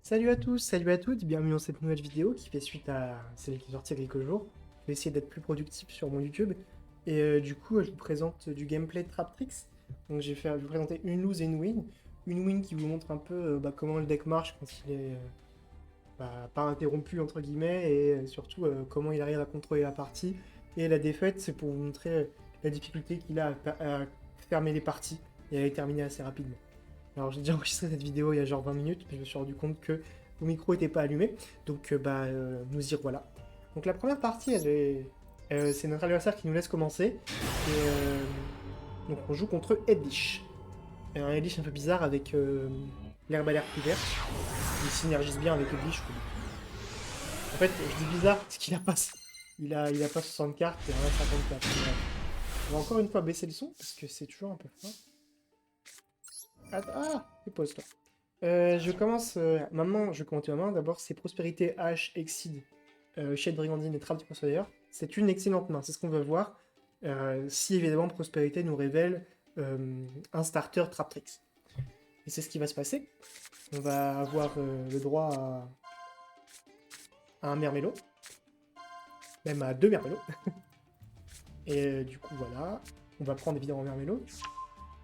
Salut à tous, salut à toutes, bienvenue dans cette nouvelle vidéo qui fait suite à celle qui est sortie il y a quelques jours. Je vais essayer d'être plus productif sur mon YouTube. Et du coup, je vous présente du gameplay de Traptrix. Donc je vais vous présenter une lose et une win. Une win qui vous montre un peu comment le deck marche quand il est pas interrompu entre guillemets. Et surtout comment il arrive à contrôler la partie. Et la défaite, c'est pour vous montrer la difficulté qu'il a à fermer les parties et à les terminer assez rapidement. Alors j'ai déjà enregistré cette vidéo il y a genre 20 minutes, mais je me suis rendu compte que mon micro n'était pas allumé, donc nous y revoilà. Donc la première partie, c'est notre adversaire qui nous laisse commencer, et donc on joue contre Edlich. Et un Edlich un peu bizarre avec l'herbe à l'air plus verte, il synergise bien avec Edlich. En fait, je dis bizarre parce qu'il a pas, il a pas 60 cartes, et en a 54. On va encore une fois baisser le son, parce que c'est toujours un peu fort. Et pause toi. Je commence. Maintenant, je vais commenter ma main. D'abord, c'est Prospérité H, Exceed, Shade Brigandine et Trap du Poursuiveur. C'est une excellente main, c'est ce qu'on veut voir. Si évidemment Prospérité nous révèle un starter Traptrix. Et c'est ce qui va se passer. On va avoir le droit à un Mermello. Même à deux Mermello. Et du coup, voilà. On va prendre évidemment Mermello.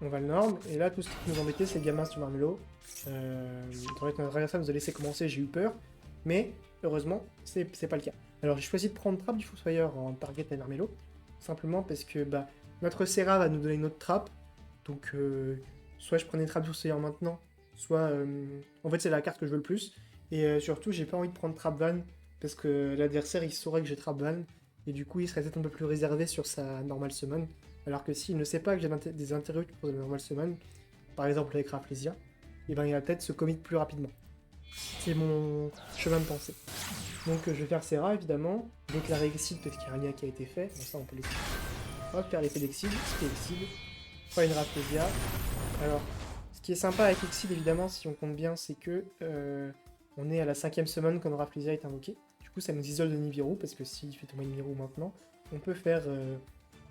On va le norm, et là tout ce qui peut nous embêter c'est le gamin sur Marmelo. Étant donné que notre adversaire nous a laissé commencer, j'ai eu peur, mais heureusement c'est pas le cas. Alors j'ai choisi de prendre Trap du Fossoyeur en target à Marmelo, simplement parce que notre Serra va nous donner une autre trappe, donc soit je prenais Trap du Fossoyeur maintenant, soit en fait c'est la carte que je veux le plus, et surtout j'ai pas envie de prendre Trap Van, parce que l'adversaire il saurait que j'ai Trap Van, et du coup il serait peut-être un peu plus réservé sur sa normal summon. Alors que s'il ne sait pas que j'ai des interrupts pour la normal summon, par exemple avec Rafflesia, et ben il va peut-être se commit plus rapidement. C'est mon chemin de pensée. Donc je vais faire Serra évidemment, déclarer Exceed parce qu'il y a un lien qui a été fait, bon, ça on peut laisser. On va faire l'effet d'Exceed, c'est Exceed, pas une Rafflesia. Alors, ce qui est sympa avec Exceed évidemment, si on compte bien, c'est que on est à la 5ème summon quand Rafflesia est invoqué. Du coup ça nous isole de Nibiru, parce que s'il fait tomber Nibiru maintenant, on peut faire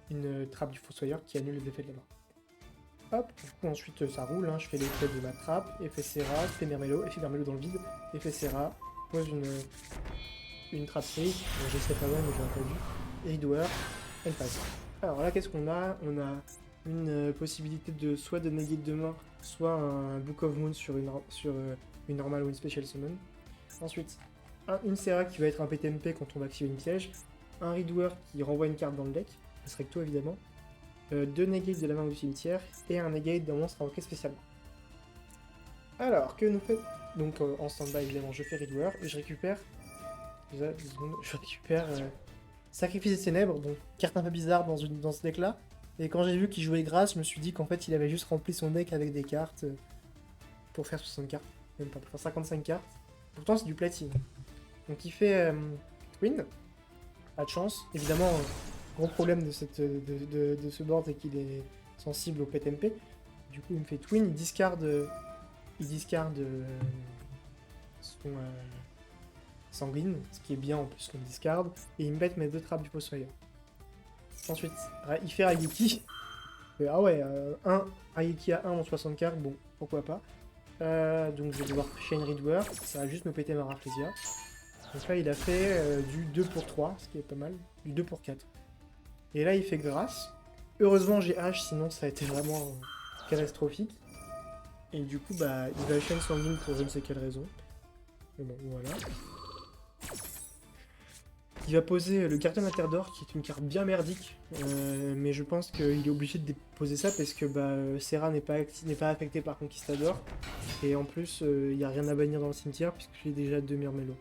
une trappe du Fossoyeur qui annule les effets de la main. Hop, du coup ensuite ça roule, hein, je fais l'effet de ma trappe, effet Serra, effet Mermello dans le vide, effet Serra, pose une trappe safe, bon, je sais pas mal mais j'aurais pas dû, et Ridower, elle passe. Alors là qu'est-ce qu'on a? On a une possibilité de soit de negate de mort, soit un Book of Moon sur une normale ou une special summon. Ensuite, une Serra qui va être un PTMP quand on va activer une piège, un Ridower qui renvoie une carte dans le deck, ce serait que toi évidemment, 2 negates de la main du cimetière et un negate d'un monstre invoqué spécialement. Alors, que nous fait... Donc en stand-by évidemment je fais Ridower et je récupère... Déjà, 2 secondes, je récupère Sacrifice des Ténèbres, donc carte un peu bizarre dans ce deck là. Et quand j'ai vu qu'il jouait grâce, je me suis dit qu'en fait il avait juste rempli son deck avec des cartes pour faire 60 cartes, même pas, pour faire 55 cartes. Pourtant c'est du platine. Donc il fait Twin, pas de chance, évidemment... Gros problème de ce board, c'est qu'il est sensible au PTMP. Du coup, il me fait Twin, il discarde son sanguine, ce qui est bien en plus qu'on discarde, et il me bête mes 2 trappes du Fossoyeur. Ensuite, il fait Raigeki. Ah ouais, un Raigeki à 1 en 60 cartes, bon, pourquoi pas. Donc je vais devoir Chain Ridower, ça va juste me péter ma Rafflesia. Donc là, il a fait du 2 pour 3, ce qui est pas mal, du 2 pour 4. Et là, il fait grâce. Heureusement, j'ai H, sinon ça a été vraiment catastrophique. Et du coup, il va chaîne sanguine pour je ne sais quelle raison. Mais bon, voilà. Il va poser le Gardien de la Terre d'Or, qui est une carte bien merdique. Mais je pense qu'il est obligé de déposer ça parce que Serra n'est pas affecté par Conquistador. Et en plus, il n'y a rien à bannir dans le cimetière puisque j'ai déjà 2 Mermello.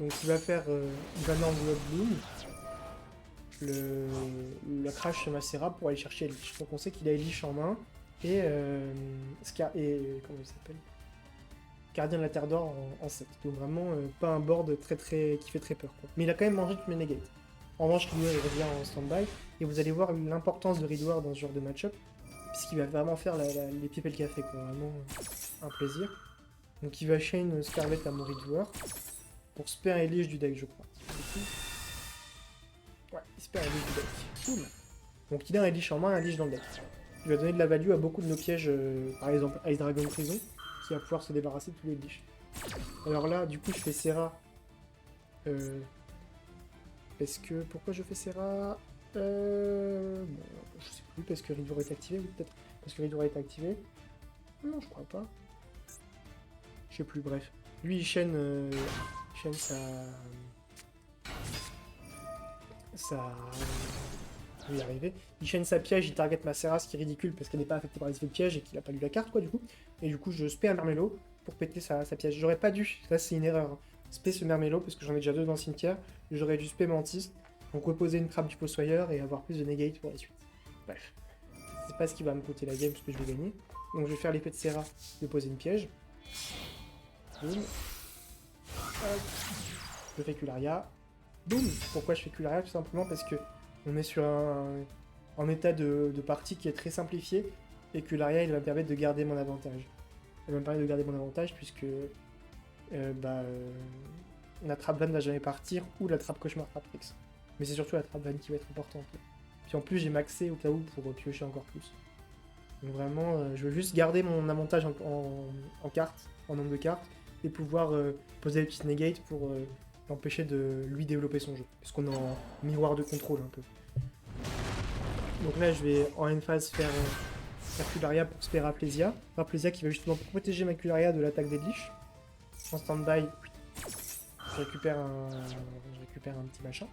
Donc il va faire... il va Norm Blood Bloom. La crash sur Serra pour aller chercher Elich. Donc on sait qu'il a Elich en main et comment il s'appelle, Gardien de la Terre d'Or en 7. Donc vraiment pas un board qui fait très peur quoi. Mais il a quand même mangé toutes mes negates. En revanche, Ridower il revient en stand-by et vous allez voir l'importance de Ridower dans ce genre de match-up puisqu'il va vraiment faire les pipes et le café quoi. Vraiment un plaisir. Donc il va chain Scarlet à mon Ridower pour spare Elich du deck je crois. Ouais, il spare Elich du deck. Cool. Donc il a un Elich en main, un Elich dans le deck. Il va donner de la value à beaucoup de nos pièges, par exemple Ice Dragon Prison. qui va pouvoir se débarrasser de tous les glitches. Alors là, du coup, je fais Serra. Parce que... Pourquoi je fais Serra bon, je sais plus, parce que Ridour est activé, ou peut-être parce que Ridour est activé. Non, je crois pas. Je sais plus, bref. Lui, il chaîne sa... Je vais y arriver. Il chaîne sa piège, il target ma Serra, ce qui est ridicule parce qu'elle n'est pas affectée par les effets de piège et qu'il a pas lu la carte, quoi, du coup. Et du coup, je spé un Mermello pour péter sa piège. J'aurais pas dû, ça c'est une erreur. Hein. Spé ce Mermello parce que j'en ai déjà 2 dans le cimetière. J'aurais dû spé Mantis, donc reposer une trappe du Fossoyeur et avoir plus de negate pour la suite. Bref. C'est pas ce qui va me coûter la game parce que je vais gagner. Donc je vais faire l'effet de Serra, de poser une piège. Boum. Hop. Je fais Cularia. Boum. Pourquoi je fais Cularia? Tout simplement parce que on est sur un état de partie qui est très simplifié et Cularia il va me permettre de garder mon avantage. Il va me permettre de garder mon avantage puisque la trap van ne va jamais partir ou la trappe cauchemar Fratrix. Mais c'est surtout la trap van qui va être importante. Puis en plus j'ai maxé au cas où pour piocher encore plus. Donc vraiment je veux juste garder mon avantage en cartes, en nombre de cartes, et pouvoir poser les petites negates pour l'empêcher de lui développer son jeu. Parce qu'on est en miroir de contrôle un peu. Donc là je vais en phase faire Cularia pour spé Raplesia. Raplesia qui va justement protéger ma Cularia de l'attaque des glitches. En stand-by, je récupère un petit machin.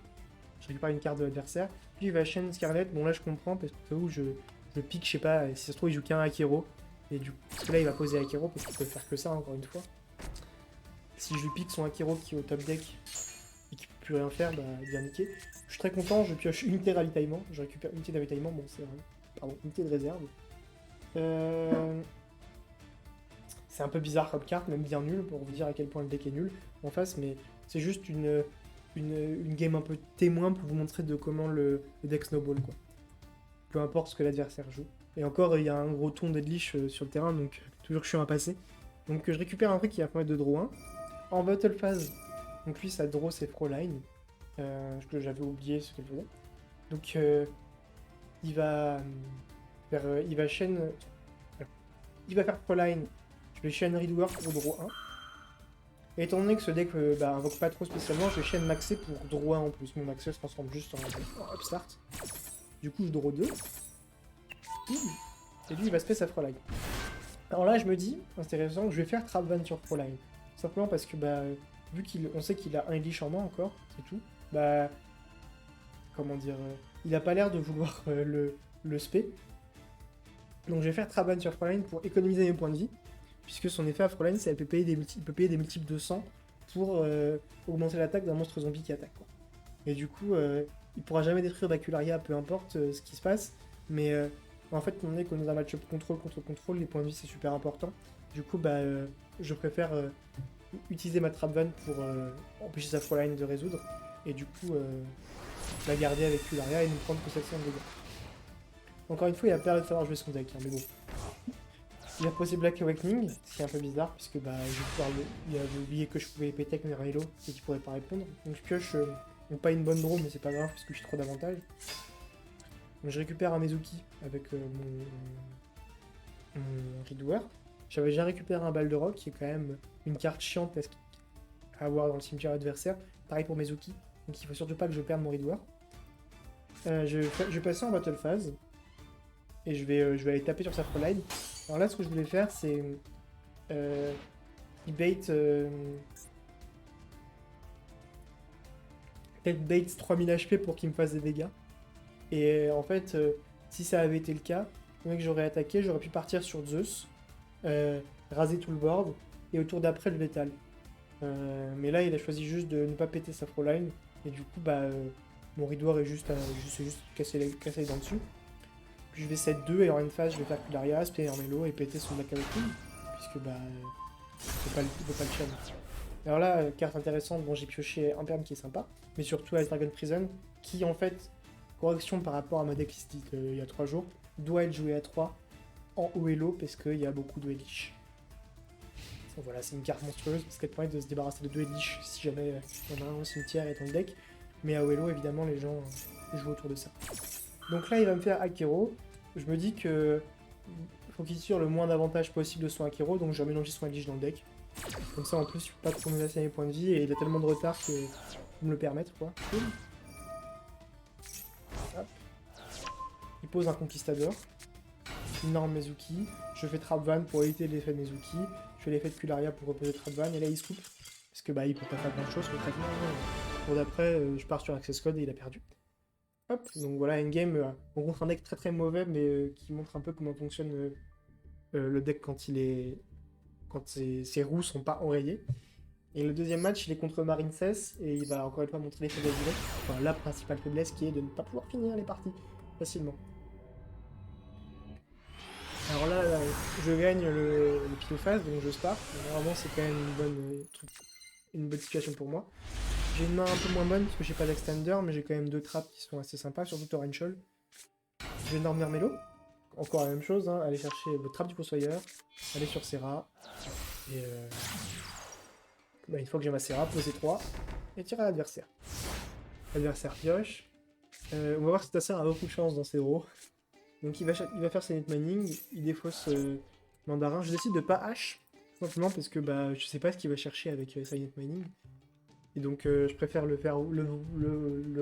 Je récupère une carte de l'adversaire. Puis il va chaîne Scarlet. Bon là je comprends parce que où je pique, je sais pas, si ça se trouve il joue qu'un Akero. Et du coup, parce que là il va poser Akero parce qu'il peut faire que ça encore une fois. Si je lui pique son Akero qui est au top deck et qui peut plus rien faire, bah bien niqué. Je suis très content, je pioche unité de ravitaillement. Je récupère unité de ravitaillement, bon c'est pardon, unité de réserve. C'est un peu bizarre comme carte, même bien nul, pour vous dire à quel point le deck est nul en face, mais c'est juste une game un peu témoin pour vous montrer de comment le deck snowball, quoi. Peu importe ce que l'adversaire joue. Et encore, il y a un gros ton d'Edlich sur le terrain, donc toujours chiant à passer. Donc je récupère un truc qui va permettre de draw 1. En battle phase, donc lui, ça draw ses Froline, que j'avais oublié ce qu'elle faisait. Donc il va chaîne... il va faire Froline. Je vais chaîne Ridour pour draw 1. Et étant donné que ce deck invoque pas trop spécialement, je vais chaîne maxé pour draw 1 en plus. Mon maxé se transforme juste en upstart. Du coup, je draw 2. Et lui, il va space à Froline. Alors là, je me dis, intéressant, je vais faire Trap Van sur Froline. Simplement parce que, vu qu'on sait qu'il a un glitch en main encore, c'est tout, comment dire, il a pas l'air de vouloir le spé. Donc je vais faire Trap Van sur Froline pour économiser mes points de vie. Puisque son effet à Froline, c'est qu'elle peut payer des multiples de 100 pour augmenter l'attaque d'un monstre zombie qui attaque, quoi. Et du coup, il pourra jamais détruire Bacularia, peu importe ce qui se passe. Mais en fait, on est qu'on est dans un match-up contrôle contre contrôle, les points de vie c'est super important. Du coup, je préfère utiliser ma Trap Van pour empêcher sa Froline de résoudre. Et du coup, la garder avec Cularia et ne prendre que 700 de dégâts. Encore une fois, il a peur de falloir jouer son deck, hein, mais bon. Il a posé Black Awakening, ce qui est un peu bizarre, puisque il avait oublié que je pouvais péter avec mes Raylo et qu'il pourrait pas répondre. Donc je pioche, pas une bonne draw, mais c'est pas grave, parce que j'ai trop d'avantages. Donc je récupère un Mezuki avec mon Ridour. J'avais déjà récupéré un Bal de Rock, qui est quand même une carte chiante à avoir dans le cimetière adversaire. Pareil pour Mezuki, donc il faut surtout pas que je perde mon Ridour. Je vais passer en Battle Phase, et je vais aller taper sur sa Froline. Alors là, ce que je voulais faire, c'est bait peut-être bait 3000 HP pour qu'il me fasse des dégâts. Et en fait, si ça avait été le cas, le mec j'aurais attaqué, j'aurais pu partir sur Zeus, raser tout le board, et au tour d'après le Vétal. Mais là, il a choisi juste de ne pas péter sa Froline, et du coup, mon Ridour est juste casser les dents dessus. Puis je vais set 2 et en une phase je vais faire Cularia, spé Hermelo et péter son Black Awakening, puisque faut pas le challenge. Alors là, carte intéressante, bon j'ai pioché un perm qui est sympa, mais surtout Ice Dragon Prison, qui en fait, correction par rapport à ma decklist il y a 3 jours, doit être joué à 3 en haut elo parce qu'il y a beaucoup de Elish. Donc voilà, c'est une carte monstrueuse parce qu'elle permet de se débarrasser de 2 Elish si jamais il y en a un au cimetière et dans le deck, mais à haut elo évidemment les gens jouent autour de ça. Donc là, il va me faire Akero. Je me dis que faut qu'il tire le moins d'avantages possible de son Akiro, donc je vais mélanger son Edge dans le deck. Comme ça en plus je peux pas trop me lasser mes points de vie et il a tellement de retard que faut me le permettre quoi. Cool. Hop. Il pose un Conquistador. Il norme Mezuki. Je fais Trapvan pour éviter l'effet de Mezuki. Je fais l'effet de Kularia pour reposer Trapvan et là il se coupe. Parce que bah il peut pas faire grand chose concrètement. Pour d'après je pars sur Access Code et il a perdu. Hop, donc voilà, endgame, on contre un deck très très mauvais, mais qui montre un peu comment fonctionne le deck quand ses roues sont pas enrayées. Et le deuxième match, il est contre Marine 16, et il va encore une fois montrer les faiblesses du deck. Enfin, la principale faiblesse qui est de ne pas pouvoir finir les parties facilement. Alors là, je gagne le pilophase, donc je start. Normalement, c'est quand même une bonne situation pour moi. J'ai une main un peu moins bonne parce que j'ai pas d'extender, mais j'ai quand même 2 trappes qui sont assez sympas, surtout Torrential. Je vais Norm Mermelo. Encore la même chose, hein, aller chercher votre trappe du Fossoyeur, aller sur Serra. Et bah, une fois que j'ai ma Serra, poser 3 et tirer à l'adversaire. L'adversaire pioche. On va voir si ta Serra a beaucoup de chance dans ses héros. Donc il va faire ses net mining, il défausse Mandarin. Je décide de pas H, simplement parce que bah, je sais pas ce qu'il va chercher avec sa net mining. Et donc je préfère le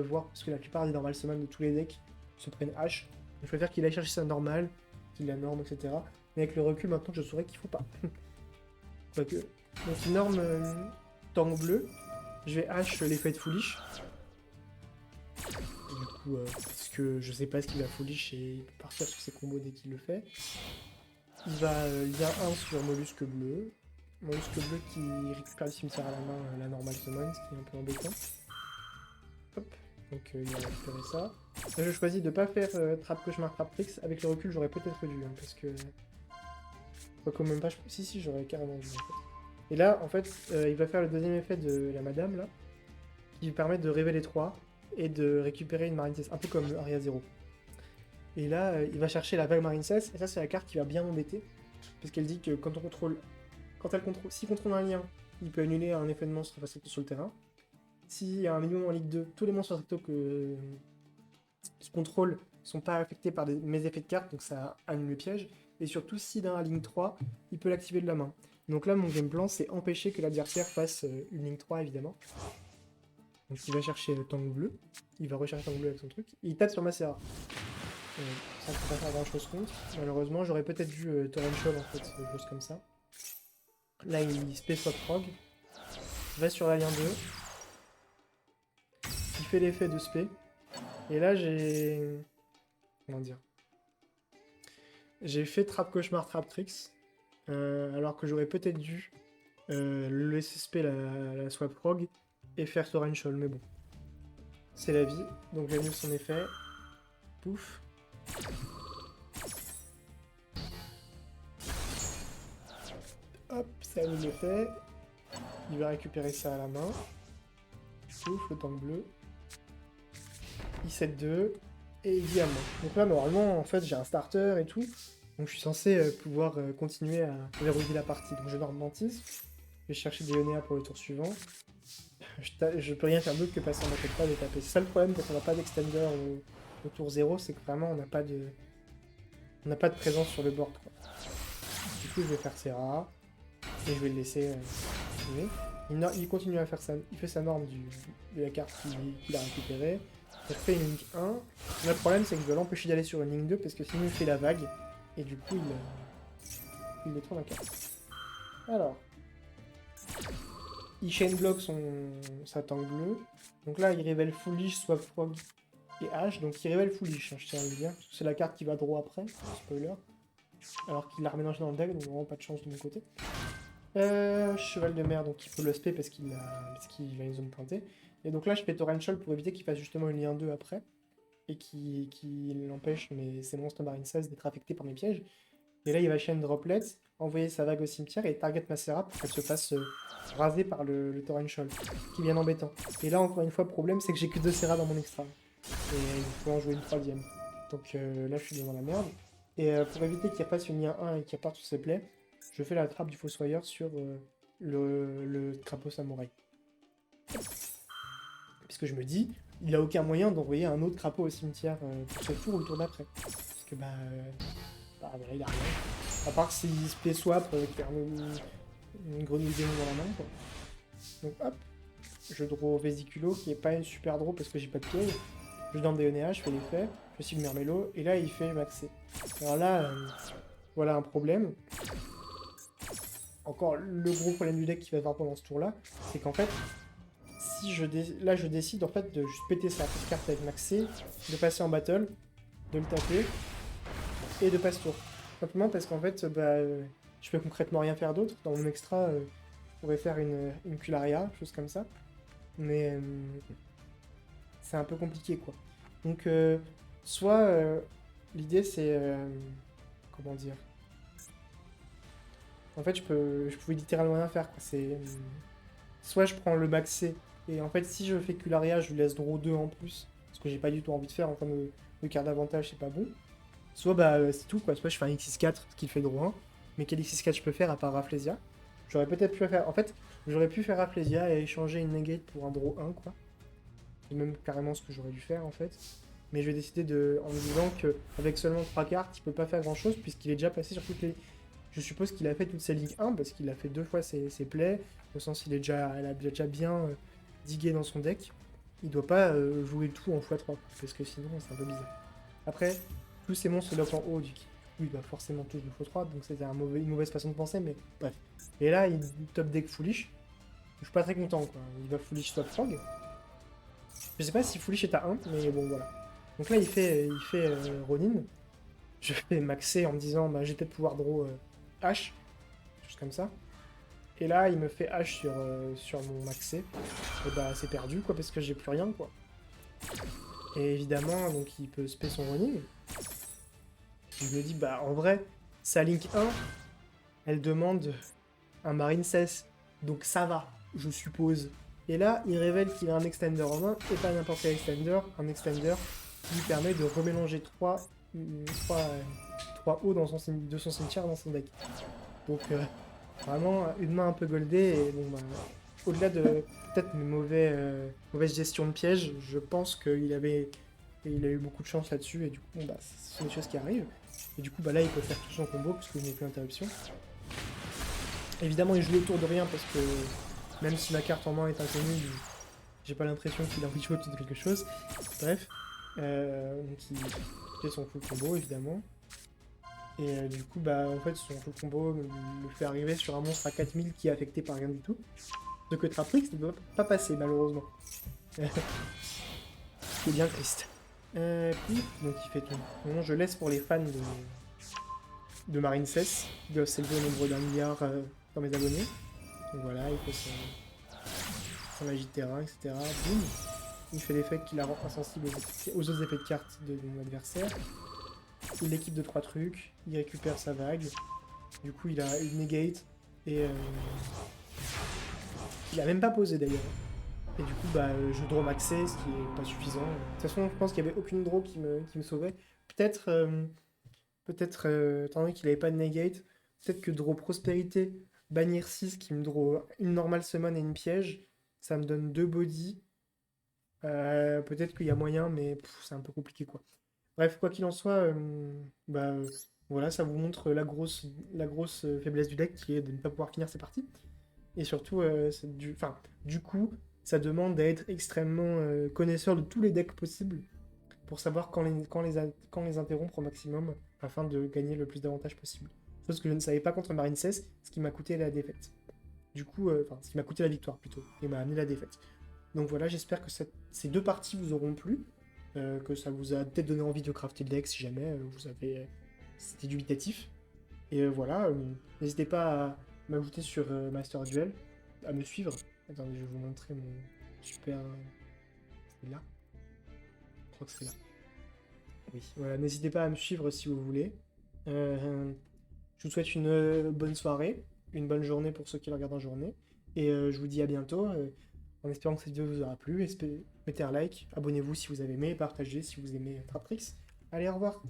voir parce que la plupart des normal summon de tous les decks se prennent H. Je préfère qu'il aille chercher sa normale, qu'il la norme, etc. Mais avec le recul maintenant je saurais qu'il faut pas. Quoique. Donc il norme tank bleu. Je vais H l'effet de Foolish. Et du coup, parce que je sais pas ce qu'il va Foolish et il peut partir sur ses combos dès qu'il le fait. Il y a un sur Mollusque bleu. Mollusque bleu qui récupère le cimetière à la main, la normale summon, ce qui est un peu embêtant. Hop, donc il va récupérer ça. Là, je choisis de pas faire Trap Cauchemar Trap Tricks. Avec le recul, j'aurais peut-être dû, hein, parce que. Quoi quand même pas. Si, j'aurais carrément dû en fait. Et là, en fait, il va faire le deuxième effet de la madame là, qui lui permet de révéler 3 et de récupérer une Marine 16, un peu comme Aria 0. Et là, il va chercher la vague Marine 16, et ça, c'est la carte qui va bien m'embêter, parce qu'elle dit que quand on contrôle. S'il contrôle un lien, il peut annuler un effet de monstre face sur le terrain. S'il y a un minimum en Ligue 2, tous les monstres recto qui contrôle sont pas affectés par mes effets de carte, donc ça annule le piège. Et surtout, si dans la ligne 3, il peut l'activer de la main. Donc là, mon game plan, c'est empêcher que l'adversaire fasse une ligne 3, évidemment. Donc il va chercher le tank bleu. Il va rechercher le tank bleu avec son truc. Et il tape sur ma Serra. Ça ne peut pas faire grand chose contre. Malheureusement, j'aurais peut-être dû Torrential en fait, juste comme ça. Là, il spé swap frog. Va sur la ligne 2. Il fait l'effet de spé. Et là, j'ai. Comment dire? J'ai fait Trap Cauchemar Trap Tricks. Alors que j'aurais peut-être dû le laisser spé la swap frog et faire Torrential. Mais bon. C'est la vie. Donc j'annule son effet. Pouf. Hop, ça annule l'effet. Il va récupérer ça à la main. Pouf, le tank bleu. Il 7-2. Et il dit à moi. Donc là, normalement, en fait, j'ai un starter et tout. Donc je suis censé pouvoir continuer à verrouiller la partie. Donc je norme Mantis. Je vais chercher des Ionéa pour le tour suivant. Je peux rien faire d'autre que passer en tête pas de taper. C'est ça le problème quand on n'a pas d'extender au tour 0, c'est que vraiment on n'a pas de présence sur le board, quoi. Du coup je vais faire Serra. Et je vais le laisser continuer. Il continue à faire ça. Il fait sa norme de la carte qu'il a récupérée. Il refait une ligne 1. Là, le problème c'est que je dois l'empêcher d'aller sur une ligne 2 parce que sinon il fait la vague. Et du coup il détruit ma carte. Alors. Il chain block sa tank bleue. Donc là il révèle Foolish, Swap Frog et H. Donc il révèle Foolish, hein, je tiens à le dire. C'est la carte qui va droit après. Spoiler. Alors qu'il l'a reménagé dans le deck, donc vraiment pas de chance de mon côté. Cheval de mer, donc il peut le spé parce qu'il a une zone pointée. Et donc là je fais Torrential pour éviter qu'il fasse justement une lien 2 après. Et qui l'empêche, ses monstres Marine 16 d'être affectés par mes pièges. Et là il va chain Droplet, envoyer sa vague au cimetière et target ma Serra pour qu'elle se fasse raser par le Torrential, qui est bien embêtant. Et là encore une fois, le problème c'est que j'ai que 2 Serra dans mon extra. Et il faut en jouer une 3ème. Donc là je suis bien dans la merde. Et pour éviter qu'il repasse une lien 1 et qu'il reparte sur ses plaies, je fais la trappe du Fossoyeur sur le crapaud samouraï. Puisque je me dis, il a aucun moyen d'envoyer un autre crapaud au cimetière pour ce tour ou le tour d'après. Parce que voilà, il a rien. À part s'il spé swap avec une grenouille démon dans la main, quoi. Donc hop, je draw Vésiculo, qui est pas une super draw parce que j'ai pas de piège. Je donne des ENA, je fais l'effet, je cible Mermello, et là il fait maxé. Alors là, voilà un problème. Encore le gros problème du deck qui va avoir pendant ce tour-là, c'est qu'en fait, si là je décide en fait de juste péter sa carte avec maxé, de passer en battle, de le taper, et de passer tour. Simplement parce qu'en fait, je peux concrètement rien faire d'autre. Dans mon extra, je pourrais faire une Cularia, chose comme ça. Mais c'est un peu compliqué, quoi. Donc, soit l'idée c'est... comment dire? En fait, je pouvais littéralement rien faire, quoi. C'est... soit je prends le maxé, et en fait, si je fais Cularia, je lui laisse draw 2 en plus, parce que j'ai pas du tout envie de faire en termes de carte d'avantage, c'est pas bon. Soit c'est tout, quoi. Soit je fais un X64, ce qui fait draw 1, mais quel X64 je peux faire à part Rafflesia? J'aurais peut-être pu faire... En fait, j'aurais pu faire Rafflesia et échanger une negate pour un draw 1, quoi. C'est même carrément ce que j'aurais dû faire, en fait. Mais je vais décider en me disant qu'avec seulement 3 cartes, il peut pas faire grand-chose, puisqu'il est déjà passé sur toutes les... Je suppose qu'il a fait toutes ses Ligue 1, parce qu'il a fait 2 fois ses plays, au sens il a déjà bien digué dans son deck. Il doit pas jouer tout en x3, parce que sinon c'est un peu bizarre. Après, tous ces monstres lock en haut, du coup il doit forcément toucher le x3, donc c'était une mauvaise façon de penser, mais bref. Et là, il top deck Foolish. Je suis pas très content, quoi. Il va Foolish Swap Frog. Je sais pas si Foolish est à 1, mais bon, voilà. Donc là, il fait Ronin. Je fais maxer en me disant, bah, j'ai peut-être pouvoir draw H, chose comme ça. Et là, il me fait H sur mon maxé. Et bah, c'est perdu, quoi, parce que j'ai plus rien, quoi. Et évidemment, donc, il peut spé son Ronin. Je me dis, bah, en vrai, sa Link 1, elle demande un Marine 16. Donc ça va, je suppose. Et là, il révèle qu'il a un extender en main, et pas n'importe quel extender, un extender qui lui permet de remélanger 3 hauts de son cimetière dans son deck. Donc vraiment, une main un peu goldée, et bon bah, au-delà de peut-être une mauvaise gestion de piège, je pense qu'il a eu beaucoup de chance là-dessus, et du coup, bon, bah, ce sont des choses qui arrivent. Et du coup, bah là, il peut faire tout son combo, parce qu'il n'y a plus d'interruption. Évidemment, il joue autour de rien, parce que même si ma carte en main est inconnue, j'ai pas l'impression qu'il a envie de jouer autour de quelque chose. Bref, donc il fait son full combo, évidemment. Et du coup, bah en fait, son full combo me fait arriver sur un monstre à 4000 qui est affecté par rien du tout. Ce que Traprix ne peut pas passer, malheureusement. C'est bien triste. Puis, donc il fait tout. Bon, je laisse pour les fans de Marine 16, qui doivent s'élever au nombre d'1 milliard dans mes abonnés. Donc voilà, il fait son magie de terrain, etc. Boum. Il fait l'effet qui la rend insensible aux autres effets de cartes de mon adversaire. Il équipe de 3 trucs, il récupère sa vague. Du coup, il a une negate et il a même pas posé d'ailleurs. Et du coup, bah, je draw maxé, ce qui est pas suffisant. De toute façon, je pense qu'il y avait aucune draw qui me sauvait. Peut-être, étant donné qu'il avait pas de negate, peut-être que draw prospérité, bannir 6 qui me draw une normale summon et une piège, ça me donne 2 body. Peut-être qu'il y a moyen, mais c'est un peu compliqué, quoi. Bref, quoi qu'il en soit, voilà, ça vous montre la grosse faiblesse du deck, qui est de ne pas pouvoir finir ses parties. Et surtout, du coup, ça demande d'être extrêmement connaisseur de tous les decks possibles pour savoir quand les interrompre au maximum afin de gagner le plus d'avantages possible. Chose que je ne savais pas contre Marine 16, ce qui m'a coûté la défaite. Du coup, ce qui m'a coûté la victoire plutôt, et m'a amené la défaite. Donc voilà, j'espère que ces 2 parties vous auront plu, que ça vous a peut-être donné envie de crafter le deck si jamais c'était dubitatif. Et voilà, n'hésitez pas à m'ajouter sur Master Duel, à me suivre. Attendez, je vais vous montrer mon super... C'est là? Je crois que c'est là. Oui, voilà, n'hésitez pas à me suivre si vous voulez. Je vous souhaite une bonne soirée, une bonne journée pour ceux qui le regardent en journée. Et je vous dis à bientôt, en espérant que cette vidéo vous aura plu. Mettez un like, abonnez-vous si vous avez aimé, partagez si vous aimez Traprix. Allez, au revoir!